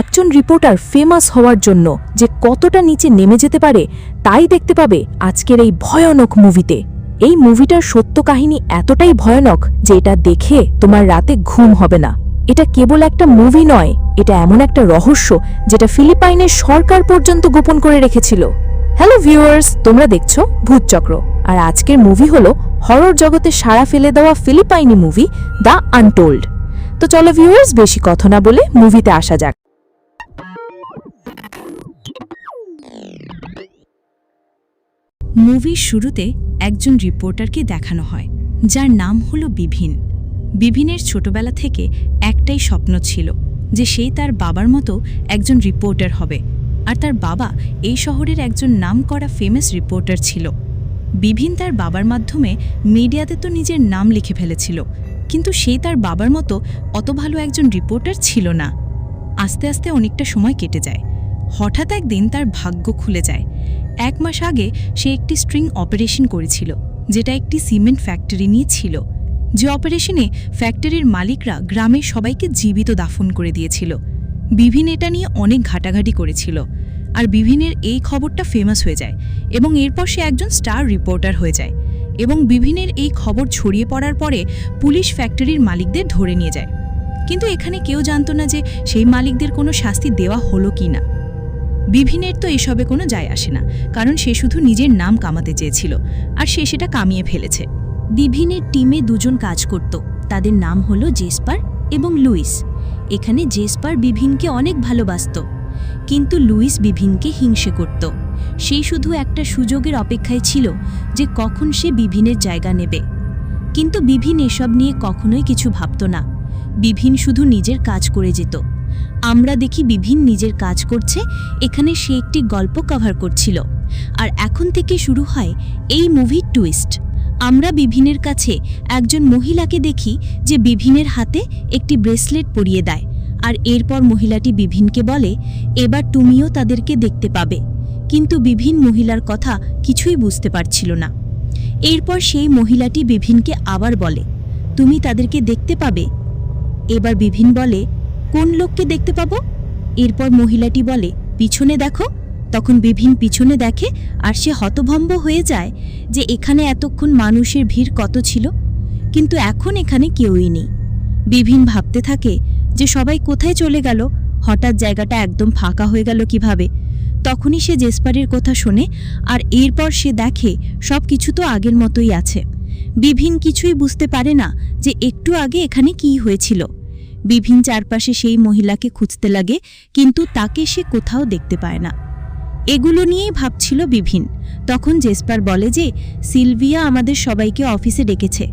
একজন reporter famous হওয়ার জন্য যে কতটা নিচে নেমে যেতে পারে তাই দেখতে পাবে আজকের এই ভয়ানক মুভিতে। এই মুভিটার সত্য কাহিনী এতটাই ভয়ানক যে এটা দেখে তোমার রাতে ঘুম হবে না। এটা কেবল একটা মুভি নয়, এটা এমন একটা রহস্য যেটা ফিলিপাইনের সরকার পর্যন্ত গোপন করে রেখেছিল। হ্যালো ভিউয়ার্স, তোমরা দেখছো ভূতচক্র, আর আজকের মুভি হলো হরর জগতে সাড়া ফেলে দেওয়া ফিলিপাইনি মুভি দ্য আনটোল্ড। তো চলো ভিউয়ার্স, বেশি কথা না বলে মুভিতে আসা যাক। মুভির শুরুতে একজন রিপোর্টারকে দেখানো হয় যার নাম হলো বিভিন। বিভিনের ছোটবেলা থেকে একটাই স্বপ্ন ছিল যে সে তার বাবার মতো একজন রিপোর্টার হবে, আর তার বাবা এই শহরের একজন নামকরা ফেমাস রিপোর্টার ছিল। বিভিন তার বাবার মাধ্যমে মিডিয়াতে তো নিজের নাম লিখে ফেলেছিল, কিন্তু সে তার বাবার মতো অত ভালো একজন রিপোর্টার ছিল না। আস্তে আস্তে অনেকটা সময় কেটে যায়। হঠাৎ একদিন তার ভাগ্য খুলে যায়। 1 মাস আগে সে একটি স্ট্রিং অপারেশন করেছিল, যেটা একটি সিমেন্ট ফ্যাক্টরি নিয়ে ছিল। যে অপারেশনে ফ্যাক্টরির মালিকরা গ্রামের সবাইকে জীবিত দাফন করে দিয়েছিল। বিভিন এটা নিয়ে অনেক ঘাটাঘাটি করেছিল, আর বিভিনের এই খবরটা ফেমাস হয়ে যায় এবং এরপর সে একজন স্টার রিপোর্টার হয়ে যায়। এবং বিভিনের এই খবর ছড়িয়ে পড়ার পরে পুলিশ ফ্যাক্টরির মালিকদের ধরে নিয়ে যায়। কিন্তু এখানে কেউ জানত না যে সেই মালিকদের কোনো শাস্তি দেওয়া হলো কি না। বিভিনের তো এসবে কোনো যায় আসে না, কারণ সে শুধু নিজের নাম কামাতে চেয়েছিল, আর সে সেটা কামিয়ে ফেলেছে। বিভিনের টিমে দুজন কাজ করত, তাদের নাম হলো জেসপার এবং লুইস। এখানে জেসপার বিভিনকে অনেক ভালোবাসত, কিন্তু লুইস বিভিনকে হিংসে করত। সেই শুধু একটা সুযোগের অপেক্ষায় ছিল যে কখন সে বিভিনের জায়গা নেবে। কিন্তু বিভিন এসব নিয়ে কখনোই কিছু ভাবত না। বিভিন শুধু নিজের কাজ করে যেত। আমরা দেখি বিভিন নিজের কাজ করছে, এখানে সে একটি গল্প কভার করছিল। আর এখন থেকে শুরু হয় এই মুভির টুইস্ট। আমরা বিভিনের কাছে একজন মহিলাকে দেখি যে বিভিনের হাতে একটি ব্রেসলেট পরিয়ে দেয়, আর এরপর মহিলাটি বিভিনকে বলে, এবার তুমিও তাদেরকে দেখতে পাবে। কিন্তু বিভিন্ন মহিলার কথা কিছুই বুঝতে পারছিল না। এরপর সেই মহিলাটি বিভিনকে আবার বলে, তুমি তাদেরকে দেখতে পাবে। এবার বিভিন বলে, কোন লোককে দেখতে পাবো? এরপর মহিলাটি বলে, পিছনে দেখো। তখন বিভিন পিছনে দেখে, আর সে হতভম্ব হয়ে যায় যে এখানে এতক্ষণ মানুষের ভিড় কত ছিল, কিন্তু এখন এখানে কেউই নেই। বিভিন ভাবতে থাকে যে সবাই কোথায় চলে গেল, হঠাৎ জায়গাটা একদম ফাঁকা হয়ে গেল কিভাবে। তখনই সে জেসপারের কথা শোনে, আর এরপর সে দেখে সব কিছু তো আগের মতোই আছে। বিভিন কিছুই বুঝতে পারে না যে একটু আগে এখানে কী হয়েছিল। বিভিন চারপাশে সেই মহিলাকে খুঁজতে লাগে, কিন্তু তাকে সে কোথাও দেখতে পায় না। এগুলো নিয়েই ভাবছিল বিভিন। তখন জেসপার বলে যে সিলভিয়া আমাদের সবাইকে অফিসে ডেকেছে।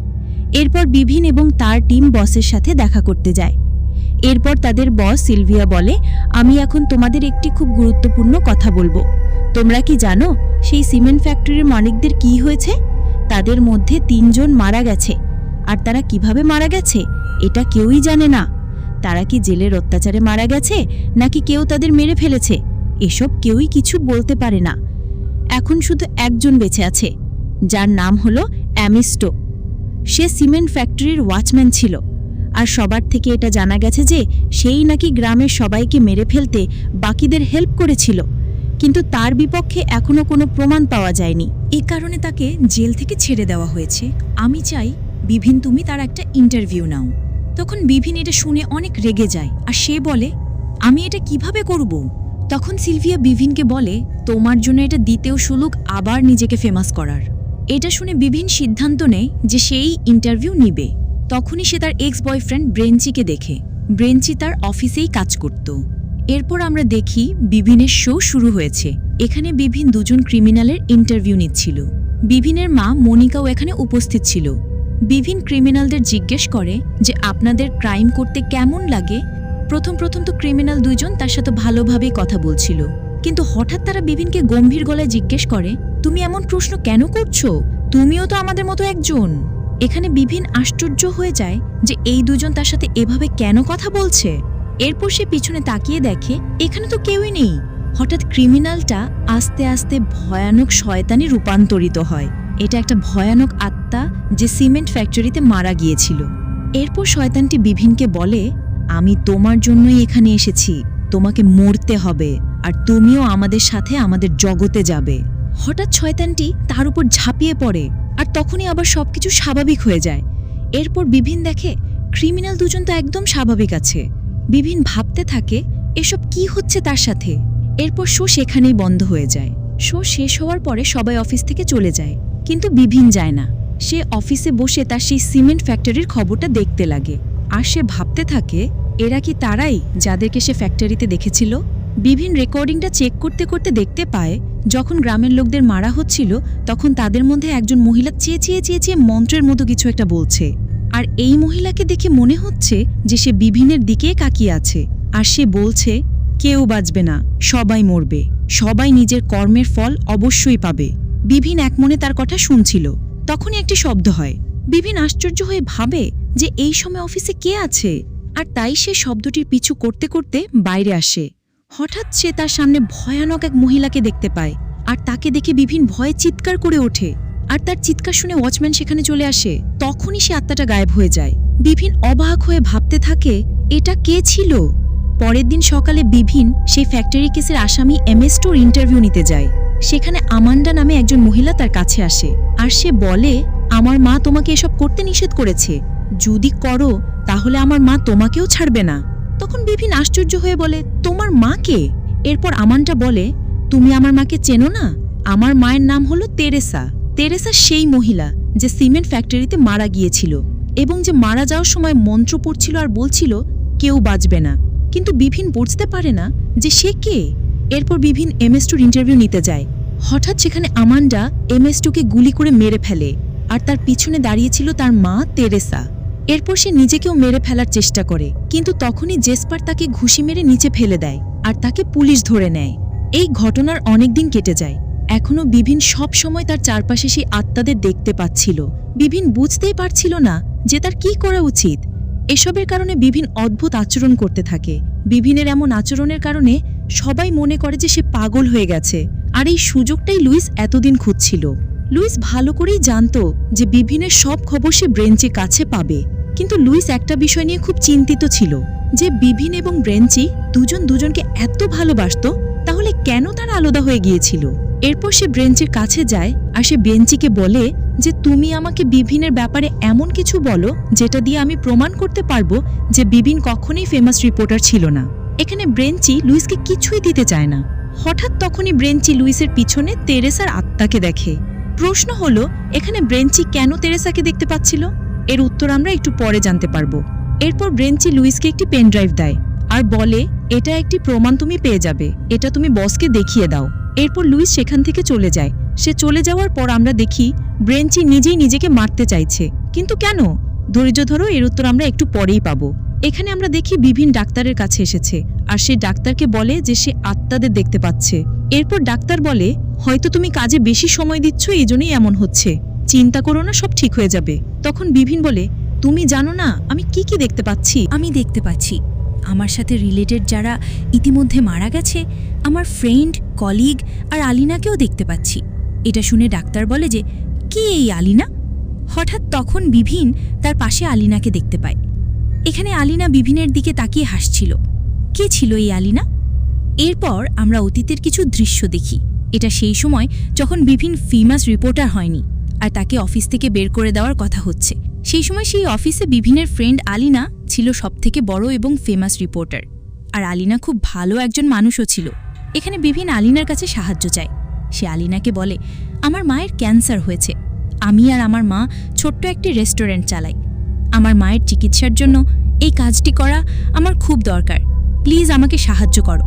এরপর বিভিন এবং তার টিম বসের সাথে দেখা করতে যায়। এরপর তাদের বস সিলভিয়া বলে, আমি এখন তোমাদের একটি খুব গুরুত্বপূর্ণ কথা বলবো। তোমরা কি জানো সেই সিমেন্ট ফ্যাক্টরির মালিকদের কি হয়েছে? তাদের মধ্যে 3 জন মারা গেছে। আর তারা কিভাবে মারা গেছে এটা কেউই জানে না। তারা কি জেলের অত্যাচারে মারা গেছে, নাকি কেউ তাদের মেরে ফেলেছে, এসব কেউই কিছু বলতে পারে না। এখন শুধু একজন বেঁচে আছে, যার নাম হলো অ্যামিস্টো। সে সিমেন্ট ফ্যাক্টরির ওয়াচম্যান ছিল, আর সবার থেকে এটা জানা গেছে যে সেই নাকি গ্রামের সবাইকে মেরে ফেলতে বাকিদের হেল্প করেছিল, কিন্তু তার বিপক্ষে এখনও কোনো প্রমাণ পাওয়া যায়নি। এই কারণে তাকে জেল থেকে ছেড়ে দেওয়া হয়েছে। আমি চাই বিভিন তুমি তার একটা ইন্টারভিউ নাও। তখন বিভিন এটা শুনে অনেক রেগে যায়, আর সে বলে, আমি এটা কিভাবে করব? তখন সিলভিয়া বিভিনকে বলে, তোমার জন্য এটা দ্বিতীয় সুযোগ আবার নিজেকে ফেমাস করার। এটা শুনে বিভিন সিদ্ধান্ত নেয় যে সেই ইন্টারভিউ নিবে। তখনই সে তার এক্স বয়ফ্রেন্ড ব্রেঞ্চিকে দেখে। ব্রেঞ্চি তার অফিসেই কাজ করত। এরপর আমরা দেখি বিভিনের শো শুরু হয়েছে। এখানে বিভিন 2 জন ক্রিমিনালের ইন্টারভিউ নিচ্ছিল। বিভিনের মা মনিকাও এখানে উপস্থিত ছিল। বিভিন ক্রিমিনালদের জিজ্ঞেস করে যে আপনাদের ক্রাইম করতে কেমন লাগে। প্রথম তো ক্রিমিনাল 2 জন তার সাথে ভালোভাবেই কথা বলছিল, কিন্তু হঠাৎ তারা বিভিনকে গম্ভীর গলায় জিজ্ঞেস করে, তুমি এমন প্রশ্ন কেন করছো? তুমিও তো আমাদের মতো একজন। এখানে বিভিন আশ্চর্য হয়ে যায় যে এই 2 জন তার সাথে এভাবে কেন কথা বলছে। এরপর সে পিছনে তাকিয়ে দেখে এখানে তো কেউই নেই। হঠাৎ ক্রিমিনালটা আস্তে আস্তে ভয়ানক শয়তানে রূপান্তরিত হয়। এটা একটা ভয়ানক আত্মা যে সিমেন্ট ফ্যাক্টরিতে মারা গিয়েছিল। এরপর শয়তানটি বিভিনকে বলে, আমি তোমার জন্যই এখানে এসেছি। তোমাকে মরতে হবে, আর তুমিও আমাদের সাথে আমাদের জগতে যাবে। হঠাৎ শয়তানটি তার উপর ঝাঁপিয়ে পড়ে, আর তখনই আবার সবকিছু স্বাভাবিক হয়ে যায়। এরপর বিভিন দেখে ক্রিমিনাল দুজন তো একদম স্বাভাবিক আছে। বিভিন ভাবতে থাকে এসব কি হচ্ছে তার সাথে। এরপর শো সেখানেই বন্ধ হয়ে যায়। শো শেষ হওয়ার পরে সবাই অফিস থেকে চলে যায়, কিন্তু বিভিন যায় না। সে অফিসে বসে তার সেই সিমেন্ট ফ্যাক্টরির খবরটা দেখতে লাগে, আর সে ভাবতে থাকে এরা কি তারাই যাদেরকে সে ফ্যাক্টরিতে দেখেছিল। বিভিন্ন রেকর্ডিংটা চেক করতে করতে দেখতে পায় যখন গ্রামের লোকদের মারা হচ্ছিল তখন তাদের মধ্যে একজন মহিলা চেয়ে চেয়ে চেয়ে চেয়ে মন্ত্রের মতো কিছু একটা বলছে। আর এই মহিলাকে দেখে মনে হচ্ছে যে সে বিভিনের দিকে তাকিয়ে আছে, আর সে বলছে কেউ বাঁচবে না, সবাই মরবে, সবাই নিজের কর্মের ফল অবশ্যই পাবে। বিভিন একমনে তার কথা শুনছিল। তখনই একটি শব্দ হয়। বিভিন আশ্চর্য হয়ে ভাবে যে এই সময় অফিসে কে আছে, আর তাই সে শব্দটির পিছু করতে করতে বাইরে আসে। হঠাৎ সে তার সামনে ভয়ানক এক মহিলাকে দেখতে পায়, আর তাকে দেখে বিভিন্ন ভয়ে চিৎকার করে ওঠে। আর তার চিৎকার শুনে ওয়াচম্যান সেখানে চলে আসে। তখনই সে আত্মাটা গায়েব হয়ে যায়। বিভিন্ন অবাক হয়ে ভাবতে থাকে এটা কে ছিল। পরের দিন সকালে বিভিন সেই ফ্যাক্টরি কেসের আসামি MS2 ইন্টারভিউ নিতে যায়। সেখানে আমান্ডা নামে একজন মহিলা তার কাছে আসে, আর সে বলে আমার মা তোমাকে এসব করতে নিষেধ করেছে, যদি করো তাহলে আমার মা তোমাকেও ছাড়বে না। তখন বিভিন আশ্চর্য হয়ে বলে তোমার মা কে? এরপর আমান্ডা বলে তুমি আমার মাকে চেনো না? আমার মায়ের নাম হলো তেরেসা। তেরেসা সেই মহিলা যে সিমেন্ট ফ্যাক্টরিতে মারা গিয়েছিল, এবং যে মারা যাওয়ার সময় মন্ত্র পড়ছিল আর বলছিল কেউ বাঁচবে না। কিন্তু বিভিন বুঝতে পারে না যে সে কে। এরপর বিভিন MS2 ইন্টারভিউ নিতে যায়। হঠাৎ সেখানে আমান্ডা MS2কে গুলি করে মেরে ফেলে, আর তার পিছনে দাঁড়িয়েছিল তার মা তেরেসা। এরপর সে নিজেকেও মেরে ফেলার চেষ্টা করে, কিন্তু তখনই জেসপার তাকে ঘুষি মেরে নিচে ফেলে দেয়, আর তাকে পুলিশ ধরে নেয়। এই ঘটনার অনেক দিন কেটে যায়। এখনও বিভিন সব সময় তার চারপাশে সেই আত্মাদের দেখতে পাচ্ছিল। বিভিন বুঝতেই পারছিল না যে তার কি করা উচিত। এসবের কারণে বিভিন অদ্ভুত আচরণ করতে থাকে। বিভিনের এমন আচরণের কারণে সবাই মনে করে যে সে পাগল হয়ে গেছে, আর এই সুযোগটাই লুইস এতদিন খুঁজছিল। লুইস ভালো করেই জানতো যে বিভিনের সব খবর সে ব্রেঞ্চির কাছে পাবে, কিন্তু লুইস একটা বিষয় নিয়ে খুব চিন্তিত ছিল যে বিভিন এবং ব্রেঞ্চি দুজন দুজনকে এত ভালোবাসত, তাহলে কেন তারা আলাদা হয়ে গিয়েছিল। এরপর সে ব্রেঞ্চির কাছে যায়, আর সে বেঞ্চিকে বলে যে তুমি আমাকে বিভিনের ব্যাপারে এমন কিছু বলো যেটা দিয়ে আমি প্রমাণ করতে পারবো যে বিভিন কখনোই ফেমাস রিপোর্টার ছিল না। এখানে ব্রেঞ্চি লুইসকে কিছুই দিতে চায় না। হঠাৎ তখনই ব্রেঞ্চি লুইসের পিছনে তেরেসার আত্মাকে দেখে। প্রশ্ন হলো এখানে ব্রেঞ্চি কেন তেরেসাকে দেখতে পাচ্ছিল? এর উত্তর আমরা একটু পরে জানতে পারবো। এরপর ব্রেঞ্চি লুইসকে একটি পেন ড্রাইভ দেয়, আর বলে এটা একটি প্রমাণ তুমি পেয়ে যাবে, এটা তুমি বসকে দেখিয়ে দাও। এরপর লুইস সেখান থেকে চলে যায়। সে চলে যাওয়ার পর আমরা দেখি ব্রেঞ্চি নিজেই নিজেকে মারতে চাইছে, কিন্তু কেন? ধৈর্য ধরো, এর উত্তর আমরা একটু পরেই পাবো। এখানে আমরা দেখি বিভিন্ন ডাক্তারের কাছে এসেছে, আর সে ডাক্তারকে বলে যে সে আত্মাদের দেখতে পাচ্ছে। এরপর ডাক্তার বলে হয়তো তুমি কাজে বেশি সময় দিচ্ছ, এই জন্যই এমন হচ্ছে, চিন্তা করো না, সব ঠিক হয়ে যাবে। তখন বিভিন বলে তুমি জানো না আমি কি কি দেখতে পাচ্ছি? আমি দেখতে পাচ্ছি আমার সাথে রিলেটেড যারা ইতিমধ্যে মারা গেছে, আমার ফ্রেন্ড, কলিগ আর আলিনাকেও দেখতে পাচ্ছি। এটা শুনে ডাক্তার বলে যে কি এই আলিনা? হঠাৎ তখন বিভিন তার পাশে আলিনাকে দেখতে পায়। এখানে আলিনা বিভিনের দিকে তাকিয়ে হাসছিল। কে ছিল এই আলিনা? এরপর আমরা অতীতের কিছু দৃশ্য দেখি। এটা সেই সময় যখন বিভিন্ন ফেমাস রিপোর্টার হয়নি, আর তাকে অফিস থেকে বের করে দেওয়ার কথা হচ্ছে। সেই সময় সেই অফিসে বিভিনের ফ্রেন্ড আলিনা ছিল সবথেকে বড় এবং ফেমাস রিপোর্টার, আর আলিনা খুব ভালো একজন মানুষও ছিল। এখানে বিভিন আলিনার কাছে সাহায্য চায়। সে আলিনাকে বলে আমার মায়ের ক্যান্সার হয়েছে, আমি আর আমার মা ছোট্ট একটি রেস্টুরেন্ট চালাই। আমার মায়ের চিকিৎসার জন্য এই কাজটি করা আমার খুব দরকার, প্লিজ আমাকে সাহায্য করো।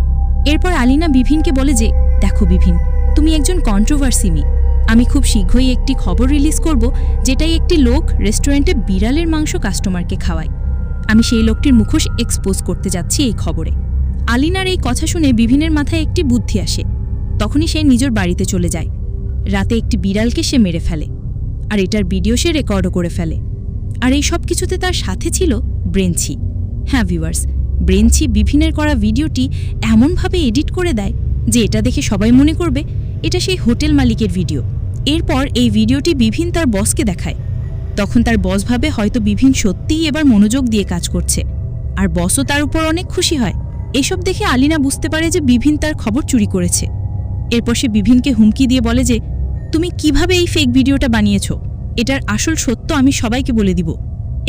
এরপর আলিনা বিভিনকে বলে যে দেখো বিভিন, তুমি একজন কন্ট্রোভার্সি মেয়ে। আমি খুব শীঘ্রই একটি খবর রিলিজ করব যেটাই একটি লোক রেস্টুরেন্টে বিড়ালের মাংস কাস্টমারকে খাওয়ায়। আমি সেই লোকটির মুখোশ এক্সপোজ করতে যাচ্ছি এই খবরে। আলিনার এই কথা শুনে বিভিনের মাথায় একটি বুদ্ধি আসে। তখনই সে নিজের বাড়িতে চলে যায়। রাতে একটি বিড়ালকে সে মেরে ফেলে, আর এটার ভিডিও সে রেকর্ডও করে ফেলে। আর এই সব কিছুতে তার সাথে ছিল ব্রেঞ্চি। হ্যাঁ ভিউয়ার্স, ব্রেঞ্চি বিভিনের করা ভিডিওটি এমনভাবে এডিট করে দেয় যে এটা দেখে সবাই মনে করবে এটা সেই হোটেল মালিকের ভিডিও। এরপর এই ভিডিওটি বিভিন তার বসকে দেখায়। তখন তার বস ভাবে হয়তো বিভিন সত্যিই এবার মনোযোগ দিয়ে কাজ করছে, আর বসও তার উপর অনেক খুশি হয়। এসব দেখে আলিনা বুঝতে পারে যে বিভিন তার খবর চুরি করেছে। এরপর সে বিভিনকে হুমকি দিয়ে বলে যে, তুমি কিভাবে এই ফেক ভিডিওটা বানিয়েছ, এটার আসল সত্য আমি সবাইকে বলে দিব।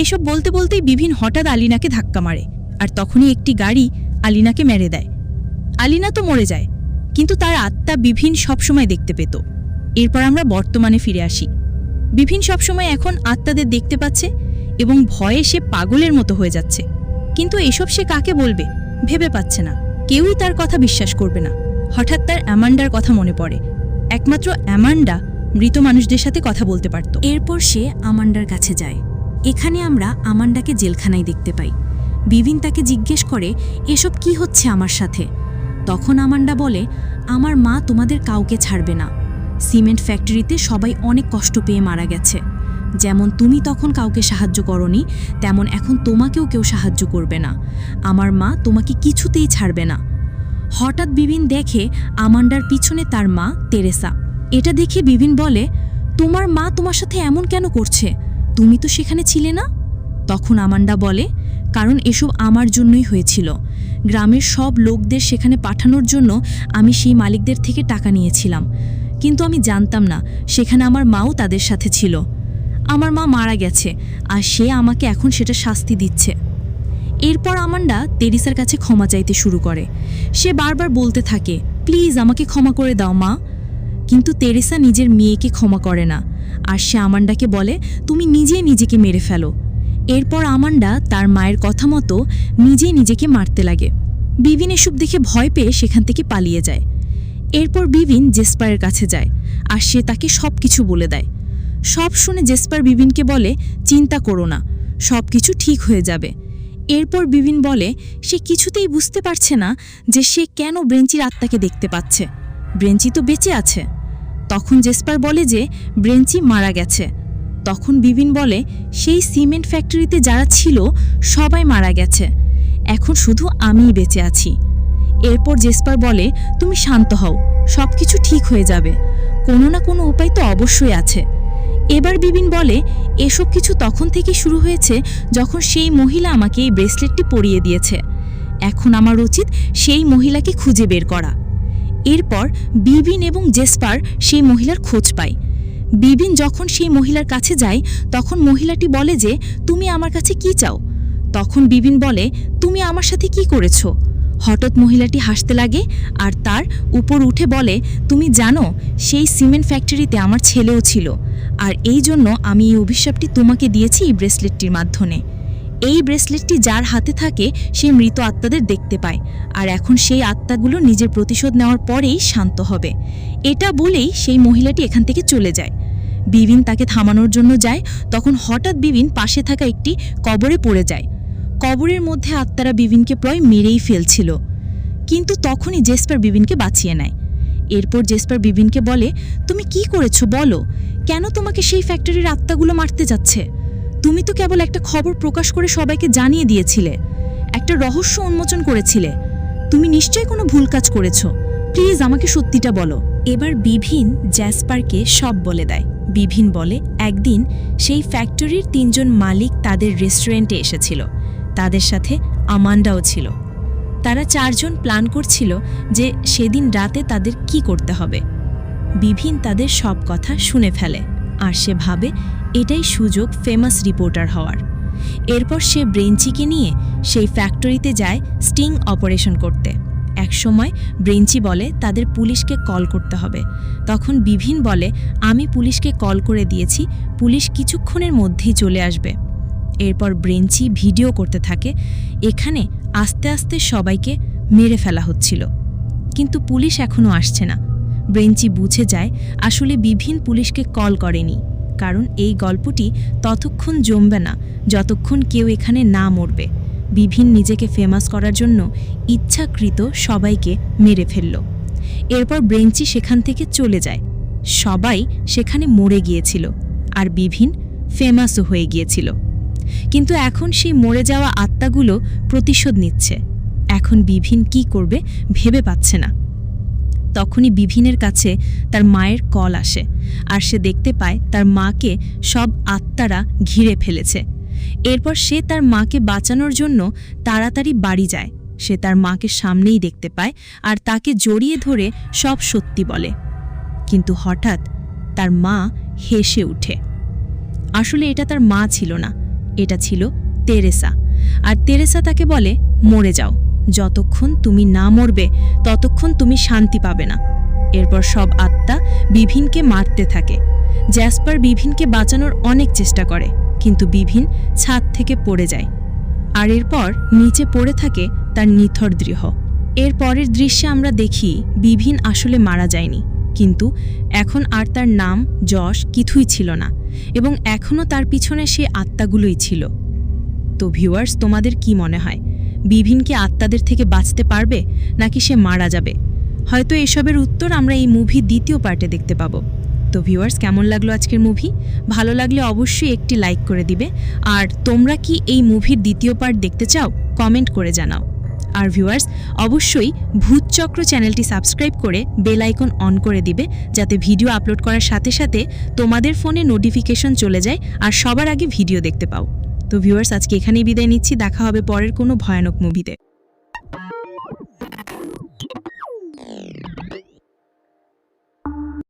এসব বলতে বলতেই বিভিন হঠাৎ আলিনাকে ধাক্কা মারে, আর তখনই একটি গাড়ি আলিনাকে মেরে দেয়। আলিনা তো মরে যায়, কিন্তু তার আত্মা বিভিন সবসময় দেখতে পেত। এরপর আমরা বর্তমানে ফিরে আসি। বিভিন সবসময় এখন আত্মাদের দেখতে পাচ্ছে এবং ভয়ে সে পাগলের মতো হয়ে যাচ্ছে। কিন্তু এসব সে কাকে বলবে ভেবে পাচ্ছে না, কেউই তার কথা বিশ্বাস করবে না। হঠাৎ তার অ্যামান্ডার কথা মনে পড়ে। একমাত্র অ্যামান্ডা মৃত মানুষদের সাথে কথা বলতে পারত। এরপর সে আমান্ডার কাছে যায়। এখানে আমরা আমান্ডাকে জেলখানায় দেখতে পাই। বিভিন তাকে জিজ্ঞেস করে, এসব কি হচ্ছে আমার সাথে? তখন আমান্ডা বলে, আমার মা তোমাদের কাউকে ছাড়বে না। সিমেন্ট ফ্যাক্টরিতে সবাই অনেক কষ্ট পেয়ে মারা গেছে। যেমন তুমি তখন কাউকে সাহায্য করনি, তেমন এখন তোমাকেও কেউ সাহায্য করবে না। আমার মা তোমাকে কিছুতেই ছাড়বে না। হঠাৎ বিভিন দেখে আমান্ডার পিছনে তার মা তেরেসা। এটা দেখে বিভিন বলে, তোমার মা তোমার সাথে এমন কেন করছে? তুমি তো সেখানে ছিলে না। তখন আমান্ডা বলে, কারণ এসব আমার জন্যই হয়েছিল। গ্রামের সব লোকদের সেখানে পাঠানোর জন্য আমি সেই মালিকদের থেকে টাকা নিয়েছিলাম, কিন্তু আমি জানতাম না সেখানে আমার মাও তাদের সাথে ছিল। আমার মা মারা গেছে, আর সে আমাকে এখন সেটা শাস্তি দিচ্ছে। এরপর আমান্ডা তেরিসার কাছে ক্ষমা চাইতে শুরু করে। সে বারবার বলতে থাকে, প্লিজ আমাকে ক্ষমা করে দাও মা। কিন্তু তেরেসা নিজের মেয়েকে ক্ষমা করে না, আর সে আমান্ডাকে বলে, তুমি নিজেই নিজেকে মেরে ফেলো। এরপর আমান্ডা তার মায়ের কথা মতো নিজেই নিজেকে মারতে লাগে। বিভিন এসব দেখে ভয় পেয়ে সেখান থেকে পালিয়ে যায়। এরপর বিভিন জেসপারের কাছে যায়, আর সে তাকে সব কিছু বলে দেয়। সব শুনে জেসপার বিভিনকে বলে, চিন্তা করো না, সব কিছু ঠিক হয়ে যাবে। এরপর বিভিন বলে সে কিছুতেই বুঝতে পারছে না যে সে কেন ব্রেঞ্চির আত্মাকে দেখতে পাচ্ছে। ব্রেঞ্চি তো বেঁচে আছে। তখন জেসপার বলে যে ব্রেঞ্চি মারা গেছে। তখন বিভিন বলে, সেই সিমেন্ট ফ্যাক্টরিতে যারা ছিল সবাই মারা গেছে, এখন শুধু আমিই বেঁচে আছি। এরপর জেসপার বলে, তুমি শান্ত হও, সব কিছু ঠিক হয়ে যাবে, কোনো না কোনো উপায় তো অবশ্যই আছে। এবার বিভিন বলে, এসব কিছু তখন থেকে শুরু হয়েছে যখন সেই মহিলা আমাকে এই ব্রেসলেটটি পরিয়ে দিয়েছে। এখন আমার উচিত সেই মহিলাকে খুঁজে বের করা। এরপর বিভিন এবং জেসপার সেই মহিলার খোঁজ পায়। বিভিন যখন সেই মহিলার কাছে যায়, তখন মহিলাটি বলে যে, তুমি আমার কাছে কি চাও? তখন বিভিন বলে, তুমি আমার সাথে কি করেছো? হঠাৎ মহিলাটি হাসতে লাগে আর তার উপর উঠে বলে, তুমি জানো সেই সিমেন্ট ফ্যাক্টরিতে আমার ছেলেও ছিল, আর এই জন্য আমি এই অভিশাপটি তোমাকে দিয়েছি এই ব্রেসলেটটির মাধ্যমে। এই ব্রেসলেটটি যার হাতে থাকে সে মৃত আত্মাদের দেখতে পায়, আর এখন সেই আত্মাগুলো নিজের প্রতিশোধ নেওয়ার পরেই শান্ত হবে। এটা বলেই সেই মহিলাটি এখান থেকে চলে যায়। বিভিন তাকে থামানোর জন্য যায়, তখন হঠাৎ বিভিন পাশে থাকা একটি কবরে পড়ে যায়। কবরের মধ্যে আত্মারা বিভিনকে প্রায় মেরেই ফেলছিল, কিন্তু তখনই জেসপার বিভিনকে বাঁচিয়ে নেয়। এরপর জেসপার বিভিনকে বলে, তুমি কি করেছো বলো, কেন তোমাকে সেই ফ্যাক্টরির আত্মাগুলো মারতে যাচ্ছে? তুমি তো কেবল একটা খবর প্রকাশ করে সবাইকে জানিয়ে দিয়েছিলে, একটা রহস্য উন্মোচন করেছিলে। তুমি নিশ্চয়ই কোনো ভুল কাজ করেছো, প্লিজ আমাকে সত্যিটা বলো। এবার বিভিন জ্যাসপারকে সব বলে দেয়। বিভিন বলে, একদিন সেই ফ্যাক্টরির 3 জন মালিক তাদের রেস্টুরেন্টে এসেছিল, তাদের সাথে আমান্ডাও ছিল। তারা 4 জন প্ল্যান করছিল যে সেদিন রাতে তাদের কি করতে হবে। বিভিন তাদের সব কথা শুনে ফেলে, আর সে ভাবে এটাই সুযোগ ফেমাস রিপোর্টার হওয়ার। এরপর সে ব্রেঞ্চিকে নিয়ে সেই ফ্যাক্টরিতে যায় স্টিং অপারেশন করতে। একসময় ব্রেঞ্চি বলে তাদের পুলিশকে কল করতে হবে। তখন বিভিন বলে, আমি পুলিশকে কল করে দিয়েছি, পুলিশ কিছুক্ষণের মধ্যেই চলে আসবে। এরপর ব্রেঞ্চি ভিডিও করতে থাকে, এখানে আস্তে আস্তে সবাইকে মেরে ফেলা হচ্ছিল, কিন্তু পুলিশ এখনও আসছে না। ব্রেঞ্চি বুঝে যায় আসলে বিভিন পুলিশকে কল করেনি, কারণ এই গল্পটি ততক্ষণ জমবে না যতক্ষণ কেউ এখানে না মরবে। বিভিন নিজেকে ফেমাস করার জন্য ইচ্ছাকৃত সবাইকে মেরে ফেলল। এরপর ব্রেঞ্চি সেখান থেকে চলে যায়। সবাই সেখানে মরে গিয়েছিল, আর বিভিন ফেমাসও হয়ে গিয়েছিল। কিন্তু এখন সেই মরে যাওয়া আত্মাগুলো প্রতিশোধ নিচ্ছে। এখন বিভিন কি করবে ভেবে পাচ্ছে না। তখনই বিভিনের কাছে তার মায়ের কল আসে, আর সে দেখতে পায় তার মাকে সব আত্মারা ঘিরে ফেলেছে। এরপর সে তার মাকে বাঁচানোর জন্য তাড়াতাড়ি বাড়ি যায়। সে তার মাকে সামনেই দেখতে পায় আর তাকে জড়িয়ে ধরে সব সত্যি বলে। কিন্তু হঠাৎ তার মা হেসে ওঠে। আসলে এটা তার মা ছিল না, এটা ছিল তেরেসা। আর তেরেসা তাকে বলে, মরে যাও, যতক্ষণ তুমি না মরবে ততক্ষণ তুমি শান্তি পাবে না। এরপর সব আত্মা বিভিনকে মারতে থাকে। জ্যাসপার বিভিনকে বাঁচানোর অনেক চেষ্টা করে, কিন্তু বিভিন ছাদ থেকে পড়ে যায়। আর এরপর নিচে পড়ে থাকে তার নিথর দেহ। এর পরের দৃশ্যে আমরা দেখি বিভিন আসলে মারা যায়নি, কিন্তু এখন আর তার নাম যশ কিছুই ছিল না, এবং এখনও তার পিছনে সেই আত্মাগুলোই ছিল। তো ভিউয়ার্স, তোমাদের কি মনে হয়, বিভিন কি আত্মাদের থেকে বাঁচতে পারবে, নাকি সে মারা যাবে? হয়তো এসবের উত্তর আমরা এই মুভি দ্বিতীয় পার্টে দেখতে পাবো। তো ভিউয়ার্স, কেমন লাগলো আজকের মুভি? ভালো লাগলে অবশ্যই একটি লাইক করে দিবে। আর তোমরা কি এই মুভির দ্বিতীয় পার্ট দেখতে চাও? কমেন্ট করে জানাও। আর ভিউয়ার্স, অবশ্যই ভূতচক্র চ্যানেলটি সাবস্ক্রাইব করে বেল আইকন অন করে দিবে, যাতে ভিডিও আপলোড করার সাথে সাথে তোমাদের ফোনে নোটিফিকেশন চলে যায় আর সবার আগে ভিডিও দেখতে পাও। তো ভিউয়ার্স, আজকে এখানেই বিদায় নিচ্ছি। দেখা হবে পরের কোনো ভয়ানক মুভিতে।